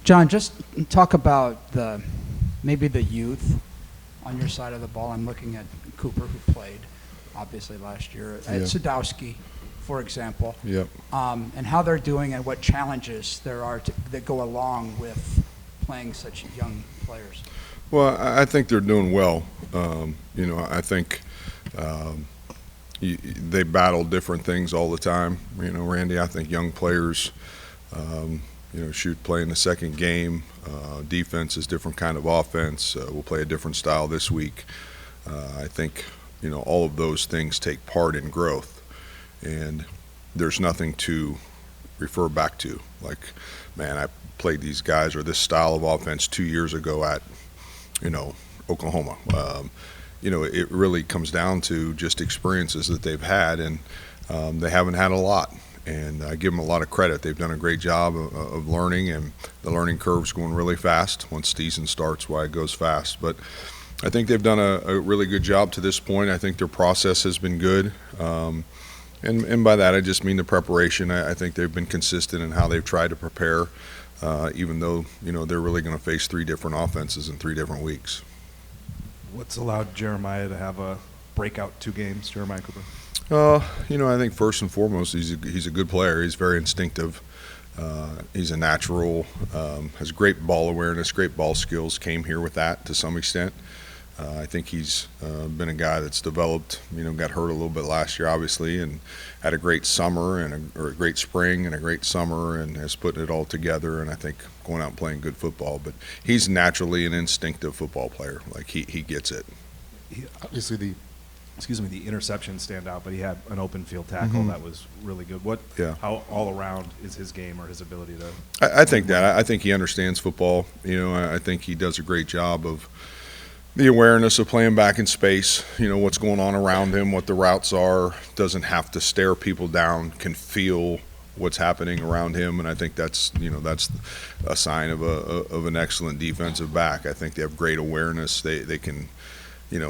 John, just talk about maybe the youth on your side of the ball. I'm looking at Cooper, who played, obviously, last year. At Sadowski, for example. Yep. And how they're doing and what challenges there are that go along with playing such young players. Well, I think they're doing well. I think they battle different things all the time. Randy, I think young players, play in the second game. Defense is different kind of offense. We'll play a different style this week. I think, all of those things take part in growth. And there's nothing to refer back to. Like, man, I played these guys or this style of offense 2 years ago at, Oklahoma. It really comes down to just experiences that they've had, and they haven't had a lot. And I give them a lot of credit. They've done a great job of learning, and the learning curve's going really fast. Once season starts, why it goes fast. But I think they've done a really good job to this point. I think their process has been good. And by that, I just mean the preparation. I think they've been consistent in how they've tried to prepare, even though, they're really going to face 3 different offenses in 3 different weeks. What's allowed Jeremiah to have a breakout 2 games, Jeremiah Cooper? I think first and foremost, he's a good player. He's very instinctive. He's a natural, has great ball awareness, great ball skills, came here with that to some extent. I think he's been a guy that's developed, got hurt a little bit last year, obviously, and had a great summer or a great spring and a great summer, and has put it all together, and I think going out and playing good football. But he's naturally an instinctive football player. Like, he gets it. Obviously, the interceptions stand out, but he had an open field tackle that was really good. How all around is his game or his ability to? I think that. I think he understands football. I think he does a great job of the awareness of playing back in space, what's going on around him, what the routes are, doesn't have to stare people down, can feel what's happening around him, and I think that's a sign of an excellent defensive back. I think they have great awareness. They can,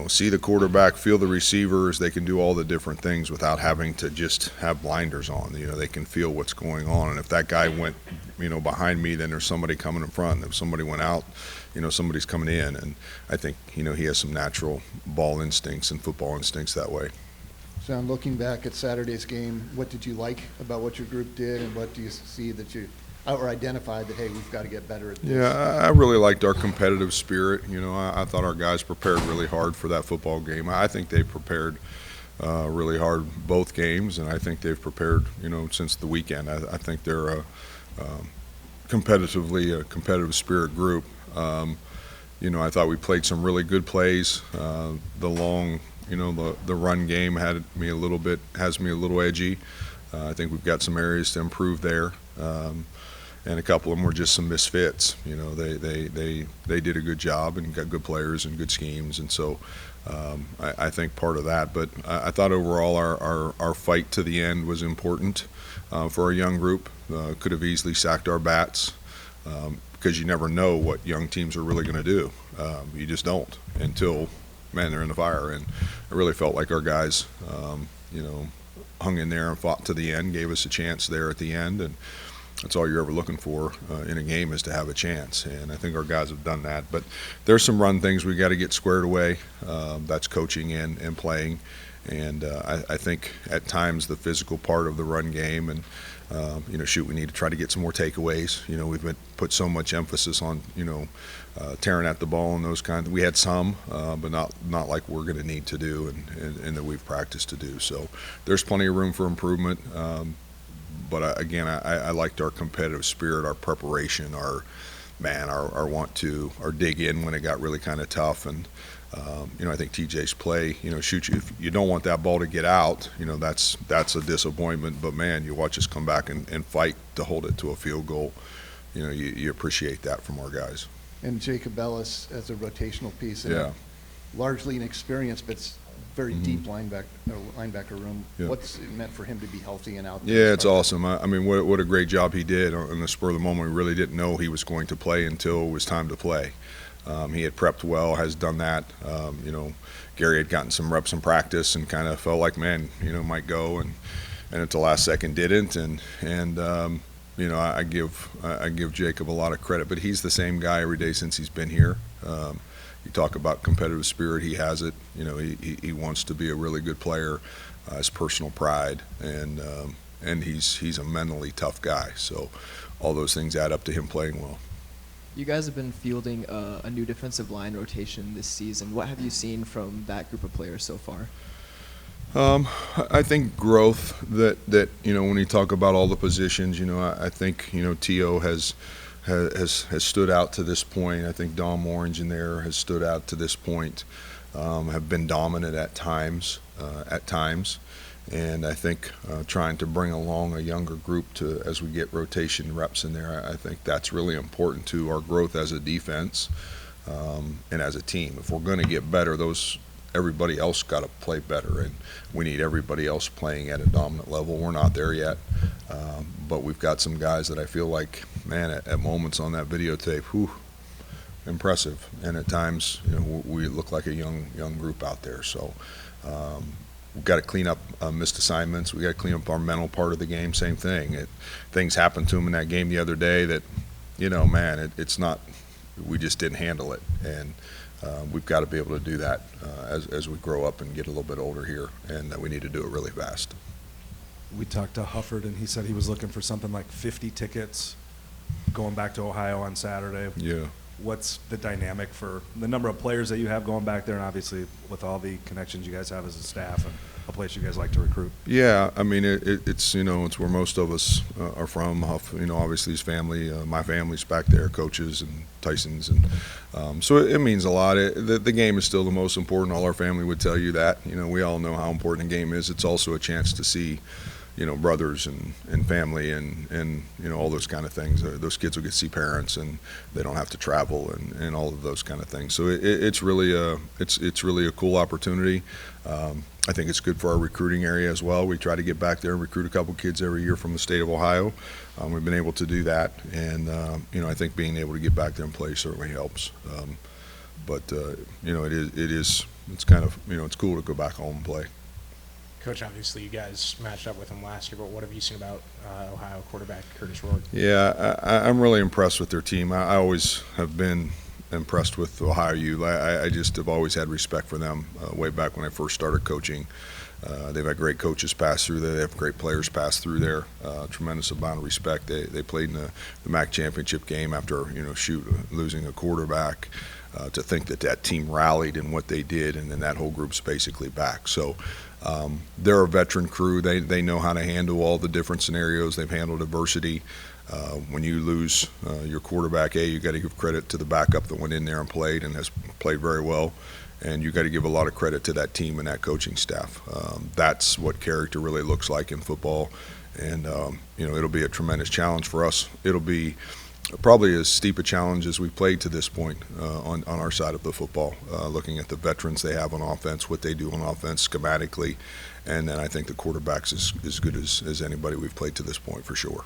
see the quarterback, feel the receivers. They can do all the different things without having to just have blinders on. They can feel what's going on, and if that guy went, behind me, then there's somebody coming in front. And if somebody went out, somebody's coming in, and I think, he has some natural ball instincts and football instincts that way. John, looking back at Saturday's game, what did you like about what your group did, and what do you see that you or identified that, hey, we've got to get better at this? Yeah, I really liked our competitive spirit. I thought our guys prepared really hard for that football game. I think they prepared really hard both games, and I think they've prepared, since the weekend. I think they're a competitive spirit group. I thought we played some really good plays. The long, the run game has me a little edgy. I think we've got some areas to improve there. And a couple of them were just some misfits. They did a good job and got good players and good schemes, and so I think part of that. But I thought overall our fight to the end was important for our young group. Could have easily sacked our bats. Because you never know what young teams are really going to do. You just don't until, they're in the fire. And I really felt like our guys, hung in there and fought to the end, gave us a chance there at the end. And that's all you're ever looking for in a game, is to have a chance. And I think our guys have done that. But there's some run things we got to get squared away. That's coaching and playing. And I think at times the physical part of the run game and we need to try to get some more takeaways. We've put so much emphasis on, tearing at the ball and those kinds. We had some, but not like we're going to need to do and that we've practiced to do. So there's plenty of room for improvement. But I liked our competitive spirit, our preparation, our want to, our dig in when it got really kind of tough. And I think TJ's play, shoot you. If you don't want that ball to get out, that's a disappointment. But, man, you watch us come back and fight to hold it to a field goal. You appreciate that from our guys. And Jacob Ellis as a rotational piece. Largely inexperienced, but very deep linebacker room. Yeah. What's it meant for him to be healthy and out there? Yeah, it's awesome. I mean, what a great job he did on the spur of the moment. We really didn't know he was going to play until it was time to play. He had prepped well, has done that. Gary had gotten some reps in practice and kind of felt like, might go, and at the last second didn't. And you know, I give Jacob a lot of credit, but he's the same guy every day since he's been here. You talk about competitive spirit, he has it. You know, he wants to be a really good player, his personal pride, and he's a mentally tough guy. So all those things add up to him playing well. You guys have been fielding a new defensive line rotation this season. What have you seen from that group of players so far? I think growth that you know, when you talk about all the positions, you know, I think, you know, T.O. has stood out to this point. I think Dom Orange in there has stood out to this point, have been dominant at times, and I think trying to bring along a younger group as we get rotation reps in there, I think that's really important to our growth as a defense and as a team. If we're going to get better, everybody else got to play better, and we need everybody else playing at a dominant level. We're not there yet, but we've got some guys that I feel like, man, at moments on that videotape, whew, impressive. And at times, you know, we look like a young group out there. So we've got to clean up missed assignments. We got to clean up our mental part of the game. Same thing. Things happened to him in that game the other day that, you know, man, it's not. We just didn't handle it, and we've got to be able to do that as we grow up and get a little bit older here, and we need to do it really fast. We talked to Hufford, and he said he was looking for something like 50 tickets going back to Ohio on Saturday. Yeah. What's the dynamic for the number of players that you have going back there, and obviously with all the connections you guys have as a staff and a place you guys like to recruit? Yeah, I mean, it's, you know, it's where most of us are from. You know, obviously his family, my family's back there, coaches and Tyson's, and so it means a lot. The game is still the most important. All our family would tell you that. You know, we all know how important the game is. It's also a chance to see, you know, brothers and family and you know, all those kind of things. Those kids will get to see parents, and they don't have to travel and all of those kind of things. So it's really a cool opportunity. I think it's good for our recruiting area as well. We try to get back there and recruit a couple kids every year from the state of Ohio. We've been able to do that, and you know, I think being able to get back there and play certainly helps. But you know, it's kind of, you know, it's cool to go back home and play. Coach, obviously you guys matched up with him last year, but what have you seen about Ohio quarterback Curtis Rourke? Yeah, I'm really impressed with their team. I always have been impressed with Ohio U. I just have always had respect for them way back when I first started coaching. They've had great coaches pass through there. They have great players pass through there. Tremendous amount of respect. They played in the MAC championship game after, you know, losing a quarterback. To think that team rallied in what they did, and then that whole group's basically back. So they're a veteran crew. They know how to handle all the different scenarios. They've handled adversity. When you lose your quarterback, you got to give credit to the backup that went in there and played and has played very well. And you got to give a lot of credit to that team and that coaching staff. That's what character really looks like in football. And you know, it'll be a tremendous challenge for us. It'll be probably as steep a challenge as we've played to this point on our side of the football, looking at the veterans they have on offense, what they do on offense schematically, and then I think the quarterback's as good as anybody we've played to this point for sure.